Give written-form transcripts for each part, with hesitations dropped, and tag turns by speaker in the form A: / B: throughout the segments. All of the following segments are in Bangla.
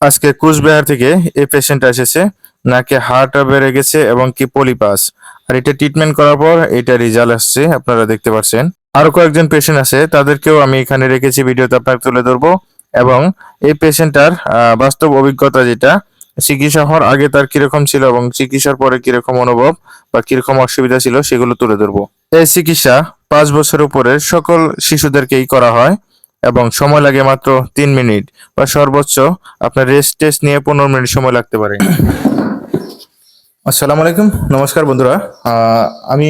A: আজকে কুচবিহার থেকে এই পেশেন্ট এসেছে। নাকে হাড়টা বেড়ে গেছে এবং কি পলিপাস। আর এটা ট্রিটমেন্ট করার পর এটা রেজাল্ট আসছে, আপনারা দেখতে পাচ্ছেন। আরো কয়েকজন পেশেন্ট আছে, তাদেরকেও আমি এখানে রেখেছি, ভিডিওতে আপনাকে তুলে ধরবো। এবং এই পেশেন্টটার বাস্তব অভিজ্ঞতা যেটা, চিকিৎসা হওয়ার আগে তার কিরকম ছিল এবং চিকিৎসার পরে কিরকম অনুভব বা কিরকম অসুবিধা ছিল সেগুলো তুলে ধরবো। এই চিকিৎসা 5 বছর উপরের সকল শিশুদেরকেই করা হয় এবং সময় লাগে মাত্র 3 মিনিট বা সর্বোচ্চ আপনার রেস্ট টেস্ট নিয়ে 15 মিনিট সময় লাগতে পারে। আসসালামু আলাইকুম, নমস্কার বন্ধুরা। আমি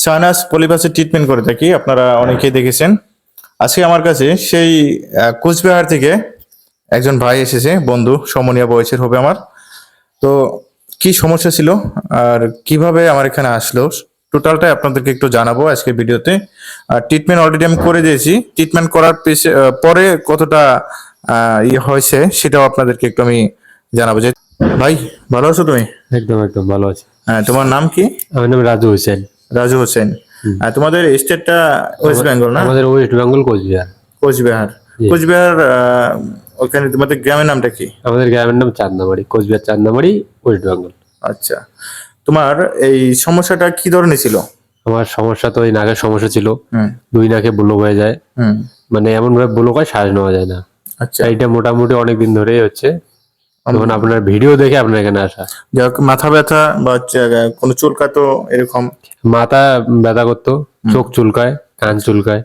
A: সাইনাস পলিপাসের ট্রিটমেন্ট করে থাকি, আপনারা অনেকেই দেখেছেন। আজকে আমার কাছে সেই কোচবিহার থেকে একজন ভাই এসেছে, বন্ধু সমনীয়া বয়সের হবে আমার। তো কি সমস্যা ছিল আর কিভাবে আমার এখানে আসলো টোটালটাই আপনাদেরকে একটু জানাবো আজকের ভিডিওতে। আর ট্রিটমেন্ট অলরেডি আমি করে দিয়েছি, ট্রিটমেন্ট করার পরে কতটা ইয়ে হয়েছে সেটাও আপনাদেরকে একটু আমি জানাবো। যে ভাই, ভালো আছো তুমি?
B: একদম একদম ভালো আছে।
A: হ্যাঁ, তোমার নাম কি?
B: আমার নাম রাজু হোসেন।
A: রাজু হোসেন। তোমাদের স্টেটটা ওয়েস্ট বেঙ্গল না?
B: আমাদের ওয়েস্ট বেঙ্গল কোচবিহার।
A: কোচবিহার।
B: জি।
A: কোচবিহার ওখানে তোমাদের গ্রামের নামটা কি?
B: আমাদের গ্রামের নাম চান্দামারি, কোচবিহার চান্দামারি, ওয়েস্ট বেঙ্গল।
A: আচ্ছা, তোমার এই সমস্যাটা কি ধরনের ছিল?
B: আমার সমস্যা তো এই নাকের সমস্যা ছিল।
A: হুম।
B: 2 নাকে ব্লক হয়ে যায়,
A: হুম।
B: মানে এমন ভাবে ব্লক হয় শ্বাস নেওয়া যায় না।
A: আচ্ছা,
B: এইটা মোটামুটি অনেক দিন ধরেই হচ্ছে। তখন আপনার ভিডিও দেখে আপনার এখানে আসা।
A: যাক, মাথা ব্যথা বা হচ্ছে কোনো চুলকাতো এরকম?
B: মাথা ব্যথা করতো, চোখ চুলকায়, কান চুলকায়,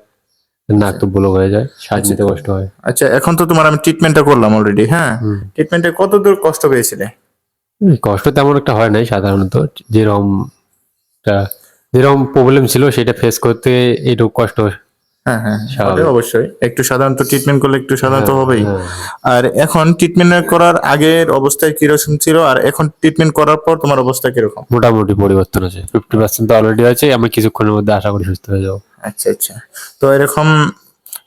B: নাক তো ব্লক হয়ে যায়, শ্বাস নিতে কষ্ট হয়।
A: আচ্ছা, এখন তো তোমার আমি ট্রিটমেন্টটা করলাম অলরেডি। হ্যাঁ,
B: হুম।
A: ট্রিটমেন্টে কত দূর কষ্ট পেয়েছিলে?
B: কষ্ট তেমন একটা হয় নাই সাধারণত। যেরকম যেরকম প্রবলেম ছিল সেটা ফেস করতে এইটুকু কষ্ট।
A: হ্যাঁ হ্যাঁ,
B: স্বাভাবিক।
A: ওটা অবশ্যই একটু সাধারণত ট্রিটমেন্ট করলে একটু সাধারণত
B: হ্যাঁ,
A: হবেই।
B: হ্যাঁ।
A: আর এখন ট্রিটমেন্ট করার আগের অবস্থায় কিরকম ছিল আর এখন ট্রিটমেন্ট করার পর তোমার অবস্থা কিরকম?
B: মোটামুটি পরিবর্তন আছে, 50% তো অলরেডি আছে। আমি কিছুক্ষণের মধ্যে আশা করি সুস্থ হয়ে যাবো।
A: আচ্ছা আচ্ছা, তো এরকম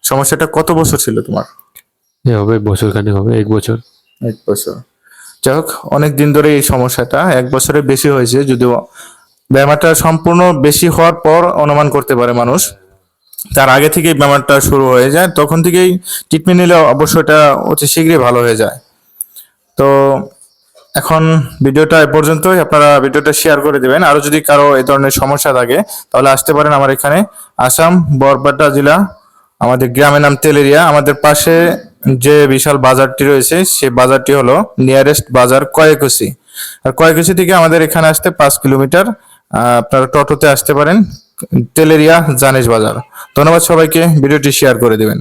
A: সমস্যাটা কত বছর ছিল তোমার?
B: এ হবে বছর খানেক হবে, 1 বছর।
A: 1 বছর। যাই হোক, অনেক দিন ধরে এই সমস্যাটা, 1 বছরের বেশি হয়েছে। যদিও ব্যায়ামটা সম্পূর্ণ বেশি হওয়ার পর অনুমান করতে পারে মানুষ, তার আগে থেকেই ব্যায়ামটা শুরু হয়ে যায়, তখন থেকেই ট্রিটমেন্ট নিলে অবশ্যই এটা অতি শীঘ্রই ভালো হয়ে যায়। তো এখন ভিডিওটা এ পর্যন্তই, আপনারা ভিডিওটা শেয়ার করে দিবেন। আরো যদি কারো এই ধরনের সমস্যা থাকে তাহলে আসতে পারেন আমার এখানে। আসাম বরপেটা জেলা, আমাদের গ্রামের নাম তেলেরিয়া। আমাদের পাশে যে বিশাল বাজারটি রয়েছে সেই বাজারটি হলো নিয়ারেস্ট বাজার কয়েকুশি। আর কয়েকুশি থেকে আমাদের এখানে আসতে 5 কিলোমিটার। আপনারা টোটোতে আসতে পারেন, তেলেরিয়া জানিস বাজার। ধন্যবাদ সবাইকে, ভিডিওটি শেয়ার করে দিবেন।